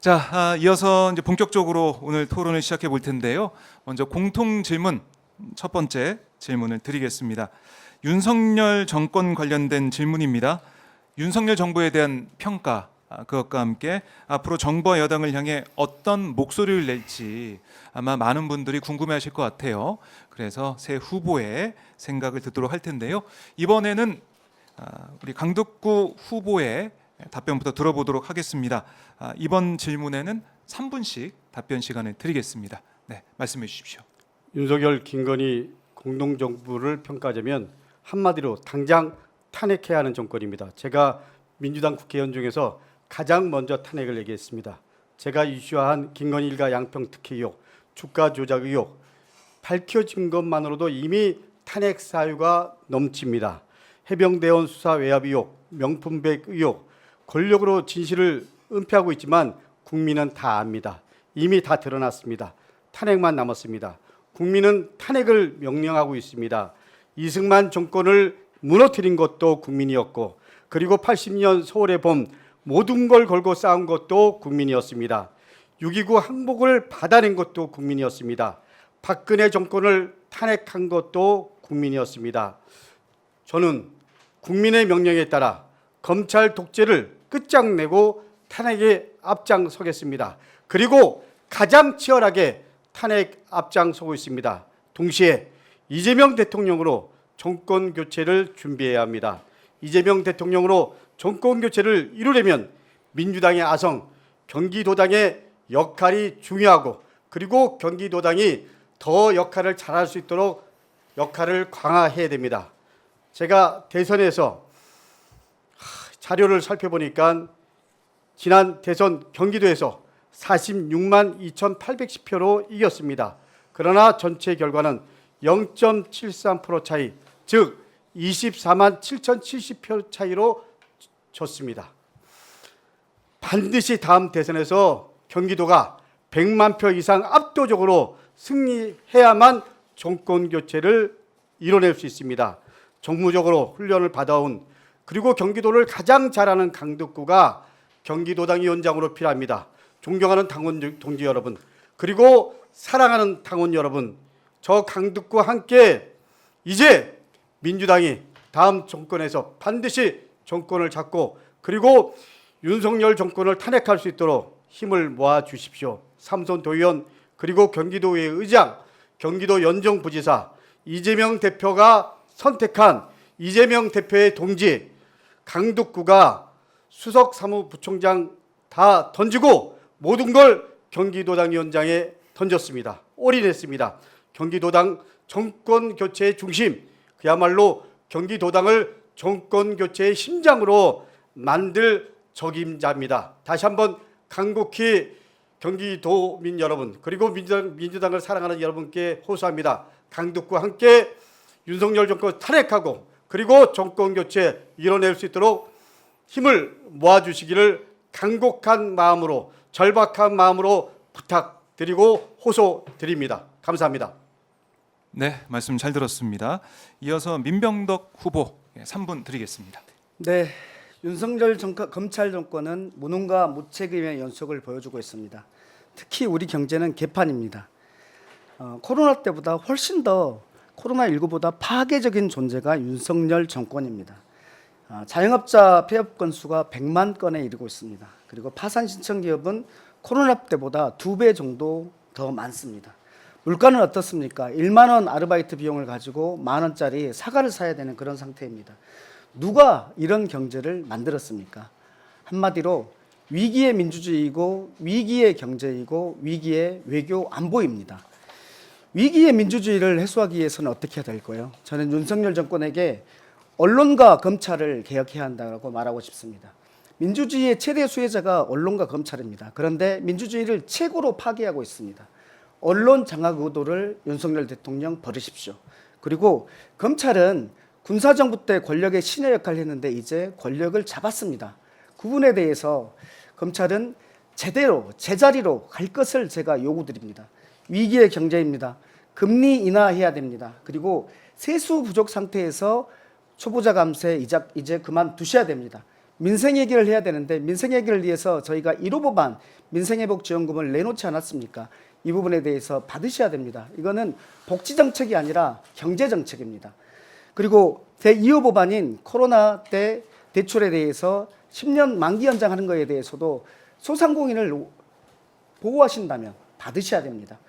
자, 이어서 이제 본격적으로 오늘 토론을 시작해 볼 텐데요. 먼저 공통 질문 첫 번째 질문을 드리겠습니다. 윤석열 정권 관련된 질문입니다. 윤석열 정부에 대한 평가, 그것과 함께 앞으로 정부와 여당을 향해 어떤 목소리를 낼지 아마 많은 분들이 궁금해하실 것 같아요. 그래서 새 후보의 생각을 듣도록 할 텐데요. 이번에는 우리 강덕구 후보의 답변부터 들어보도록 하겠습니다. 이번 질문에는 3분씩 답변 시간을 드리겠습니다. 네, 말씀해 주십시오. 윤석열, 김건희 공동정부를 평가하자면 한마디로 당장 탄핵해야 하는 정권입니다. 제가 민주당 국회의원 중에서 가장 먼저 탄핵을 얘기했습니다. 제가 이슈화한 김건희 일가 양평 특혜 의혹, 주가 조작 의혹 밝혀진 것만으로도 이미 탄핵 사유가 넘칩니다. 해병대원 수사 외압 의혹, 명품백 의혹, 권력으로 진실을 은폐하고 있지만 국민은 다 압니다. 이미 다 드러났습니다. 탄핵만 남았습니다. 국민은 탄핵을 명령하고 있습니다. 이승만 정권을 무너뜨린 것도 국민이었고, 그리고 80년 서울의 봄 모든 걸 걸고 싸운 것도 국민이었습니다. 6.29 항복을 받아낸 것도 국민이었습니다. 박근혜 정권을 탄핵한 것도 국민이었습니다. 저는 국민의 명령에 따라 검찰 독재를 끝장내고 탄핵에 앞장서겠습니다. 그리고 가장 치열하게 탄핵 앞장서고 있습니다. 동시에 이재명 대통령으로 정권 교체를 준비해야 합니다. 이재명 대통령으로 정권 교체를 이루려면 민주당의 아성, 경기도당의 역할이 중요하고, 그리고 경기도당이 더 역할을 잘할 수 있도록 역할을 강화해야 됩니다. 제가 대선에서 자료를 살펴보니까 지난 대선 경기도에서 46만 2,810표로 이겼습니다. 그러나 전체 결과는 0.73% 차이, 즉 24만 7,070표 차이로 졌습니다. 반드시 다음 대선에서 경기도가 100만 표 이상 압도적으로 승리해야만 정권 교체를 이뤄낼 수 있습니다. 정무적으로 훈련을 받아온, 그리고 경기도를 가장 잘하는 강덕구가 경기도당 위원장으로 필요합니다. 존경하는 당원 동지 여러분, 그리고 사랑하는 당원 여러분, 저 강덕구와 함께 이제 민주당이 다음 정권에서 반드시 정권을 잡고, 그리고 윤석열 정권을 탄핵할 수 있도록 힘을 모아 주십시오. 삼선 도의원, 그리고 경기도의 의장, 경기도 연정부지사, 이재명 대표가 선택한 이재명 대표의 동지 강덕구가 수석 사무부총장 다 던지고 모든 걸 경기도당 위원장에 던졌습니다. 올인했습니다. 경기도당 정권 교체의 중심, 그야말로 경기도당을 정권 교체의 심장으로 만들 적임자입니다. 다시 한번 간곡히 경기도민 여러분, 그리고 민주당을 사랑하는 여러분께 호소합니다. 강덕구와 함께 윤석열 정권 탄핵하고, 그리고 정권 교체 이뤄낼 수 있도록 힘을 모아주시기를 간곡한 마음으로, 절박한 마음으로 부탁드리고 호소드립니다. 감사합니다. 네, 말씀 잘 들었습니다. 이어서 민병덕 후보 3분 드리겠습니다. 네, 윤석열 검찰 정권은 무능과 무책임의 연속을 보여주고 있습니다. 특히 우리 경제는 개판입니다. 코로나 때보다 훨씬 더 코로나19보다 파괴적인 존재가 윤석열 정권입니다. 자영업자 폐업 건수가 100만 건에 이르고 있습니다. 그리고 파산 신청 기업은 코로나 때보다 2배 정도 더 많습니다. 물가는 어떻습니까? 1만 원 아르바이트 비용을 가지고 만 원짜리 사과를 사야 되는 그런 상태입니다. 누가 이런 경제를 만들었습니까? 한마디로 위기의 민주주의이고, 위기의 경제이고, 위기의 외교 안보입니다. 위기의 민주주의를 해소하기 위해서는 어떻게 해야 될까요? 저는 윤석열 정권에게 언론과 검찰을 개혁해야 한다고 말하고 싶습니다. 민주주의의 최대 수혜자가 언론과 검찰입니다. 그런데 민주주의를 최고로 파괴하고 있습니다. 언론 장악 의도를 윤석열 대통령 버리십시오. 그리고 검찰은 군사정부 때 권력의 신여 역할을 했는데 이제 권력을 잡았습니다. 그 부분에 대해서 검찰은 제대로 제자리로 갈 것을 제가 요구드립니다. 위기의 경제입니다. 금리 인하해야 됩니다. 그리고 세수 부족 상태에서 초보자 감세 이제 그만두셔야 됩니다. 민생 얘기를 해야 되는데 민생 얘기를 위해서 저희가 1호 법안 민생회복지원금을 내놓지 않았습니까? 이 부분에 대해서 받으셔야 됩니다. 이거는 복지정책이 아니라 경제정책입니다. 그리고 제2호 법안인 코로나 때 대출에 대해서 10년 만기 연장하는 것에 대해서도 소상공인을 보호하신다면 받으셔야 됩니다.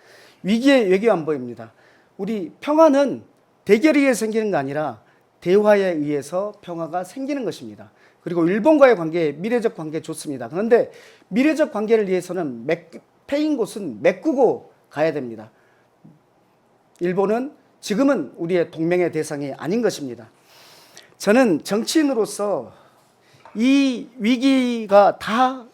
위기의 외교안보입니다. 우리 평화는 대결에 의해 생기는 거 아니라 대화에 의해서 평화가 생기는 것입니다. 그리고 일본과의 관계, 미래적 관계 좋습니다. 그런데 미래적 관계를 위해서는 패인 곳은 메꾸고 가야 됩니다. 일본은 지금은 우리의 동맹의 대상이 아닌 것입니다. 저는 정치인으로서 이 위기가 다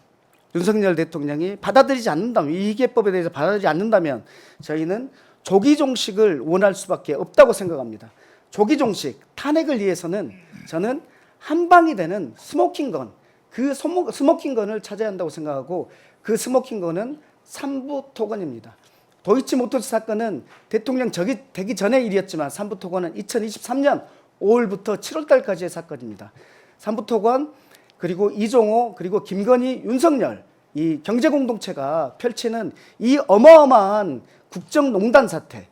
윤석열 대통령이 받아들이지 않는다면, 이 위기법에 대해서 받아들이지 않는다면 저희는 조기 종식을 원할 수밖에 없다고 생각합니다. 조기 종식, 탄핵을 위해서는 저는 한 방이 되는 스모킹건, 그 스모킹건을 찾아야 한다고 생각하고 그 스모킹건은 3부 토건입니다. 도이치모터스 사건은 대통령 되기 전의 일이었지만 3부 토건은 2023년 5월부터 7월 달까지의 사건입니다. 3부 토건 그리고 이종호 그리고 김건희 윤석열 이 경제공동체가 펼치는 이 어마어마한 국정농단 사태,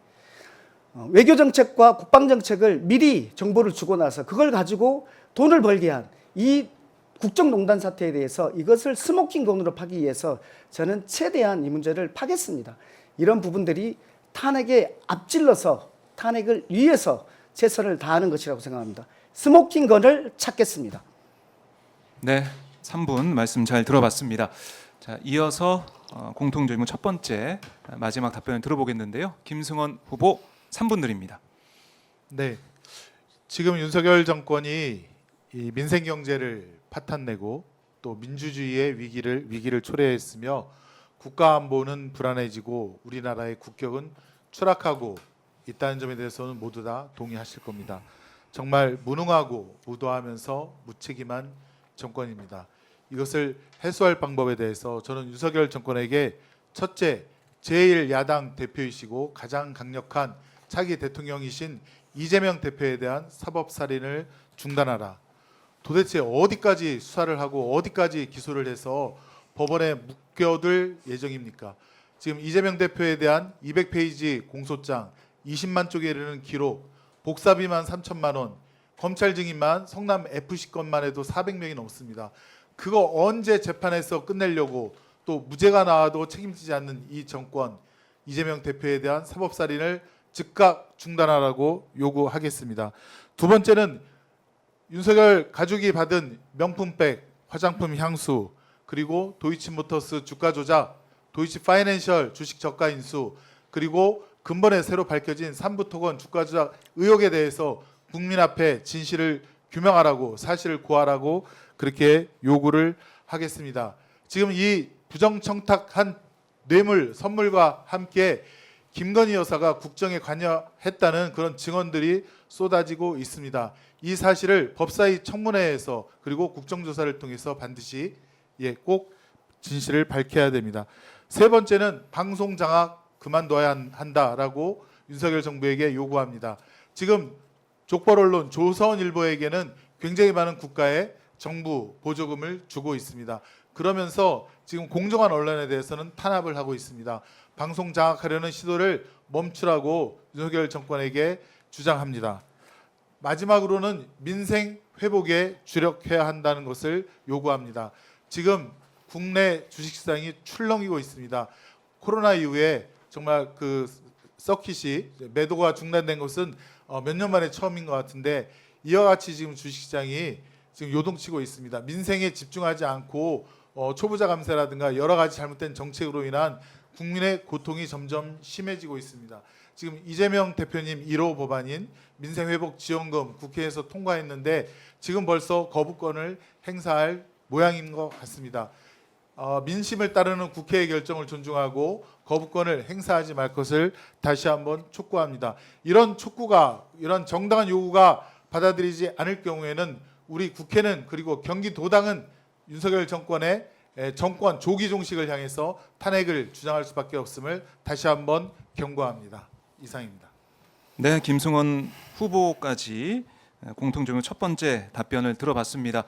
외교정책과 국방정책을 미리 정보를 주고 나서 그걸 가지고 돈을 벌게 한 이 국정농단 사태에 대해서 이것을 스모킹건으로 파기 위해서 저는 최대한 이 문제를 파겠습니다. 이런 부분들이 탄핵에 앞질러서 탄핵을 위해서 최선을 다하는 것이라고 생각합니다. 스모킹건을 찾겠습니다. 네, 3분 말씀 잘 들어봤습니다. 자, 이어서 공통질문 첫 번째 마지막 답변을 들어보겠는데요. 김승원 후보 3분 드립니다. 네, 지금 윤석열 정권이 이 민생 경제를 파탄내고 또 민주주의의 위기를 초래했으며 국가 안보는 불안해지고 우리나라의 국격은 추락하고 있다는 점에 대해서는 모두 다 동의하실 겁니다. 정말 무능하고 무도하면서 무책임한 정권입니다. 이것을 해소할 방법에 대해서 저는 윤석열 정권에게 첫째, 제1야당 대표이시고 가장 강력한 차기 대통령이신 이재명 대표에 대한 사법살인을 중단하라. 도대체 어디까지 수사를 하고 어디까지 기소를 해서 법원에 묶여둘 예정입니까? 지금 이재명 대표에 대한 200페이지 공소장, 20만 쪽에 이르는 기록, 복사비만 3천만 원, 검찰 증인만 성남 FC 건만 해도 400명이 넘습니다. 그거 언제 재판에서 끝내려고 또 무죄가 나와도 책임지지 않는 이 정권, 이재명 대표에 대한 사법살인을 즉각 중단하라고 요구하겠습니다. 두 번째는 윤석열 가족이 받은 명품백, 화장품 향수, 그리고 도이치모터스 주가 조작, 도이치파이낸셜 주식 저가 인수, 그리고 근본에 새로 밝혀진 3부 토건 주가 조작 의혹에 대해서 국민 앞에 진실을 규명하라고, 사실을 고하라고 그렇게 요구를 하겠습니다. 지금 이 부정청탁한 뇌물 선물과 함께 김건희 여사가 국정에 관여했다는 그런 증언들이 쏟아지고 있습니다. 이 사실을 법사위 청문회에서 그리고 국정조사를 통해서 반드시 꼭 진실을 밝혀야 됩니다. 세 번째는 방송 장악 그만둬야 한다라고 윤석열 정부에게 요구합니다. 지금 족벌 언론 조선일보에게는 굉장히 많은 국가의 정부 보조금을 주고 있습니다. 그러면서 지금 공정한 언론에 대해서는 탄압을 하고 있습니다. 방송 장악하려는 시도를 멈추라고 윤석열 정권에게 주장합니다. 마지막으로는 민생 회복에 주력해야 한다는 것을 요구합니다. 지금 국내 주식시장이 출렁이고 있습니다. 코로나 이후에 정말 그 서킷이 매도가 중단된 것은 몇 년 만에 처음인 것 같은데 이와 같이 지금 주식시장이 지금 요동치고 있습니다. 민생에 집중하지 않고 초부자 감세라든가 여러 가지 잘못된 정책으로 인한 국민의 고통이 점점 심해지고 있습니다. 지금 이재명 대표님 1호 법안인 민생회복지원금 국회에서 통과했는데 지금 벌써 거부권을 행사할 모양인 것 같습니다. 민심을 따르는 국회의 결정을 존중하고 거부권을 행사하지 말 것을 다시 한번 촉구합니다. 이런 촉구가, 이런 정당한 요구가 받아들이지 않을 경우에는 우리 국회는 그리고 경기도당은 윤석열 정권의 정권 조기 종식을 향해서 탄핵을 주장할 수밖에 없음을 다시 한번 경고합니다. 이상입니다. 네, 김승원 후보까지 공통질문 첫 번째 답변을 들어봤습니다.